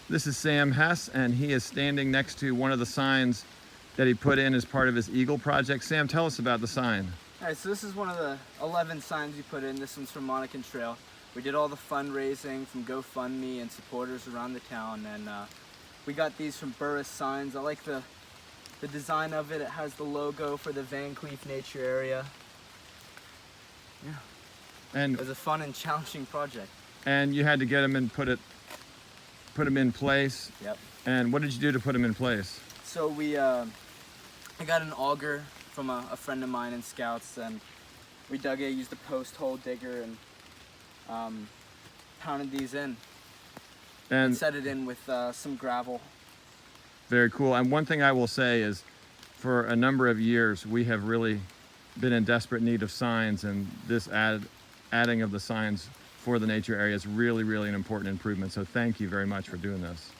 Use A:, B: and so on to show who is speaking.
A: This is Sam Hess, and he is standing next to one of the signs that he put in as part of his Eagle project. Sam, tell us about the sign.
B: All right, so this is one of the 11 signs we put in. This one's from Monacan Trail. We did all the fundraising from GoFundMe and supporters around the town, and we got these from Burris Signs. I like the design of it. It has the logo for the Clief Nature Area. Yeah,
A: And
B: it was a fun and challenging project.
A: And you had to get them and put them in place.
B: Yep.
A: And what did you do to put them in place?
B: So I got an auger from a friend of mine in Scouts, and we dug it, used a post hole digger, and pounded these in and set it in with some gravel.
A: Very cool. And one thing I will say is, for a number of years, we have really been in desperate need of signs, and this adding of the signs for the nature area is really, really an important improvement. So thank you very much for doing this.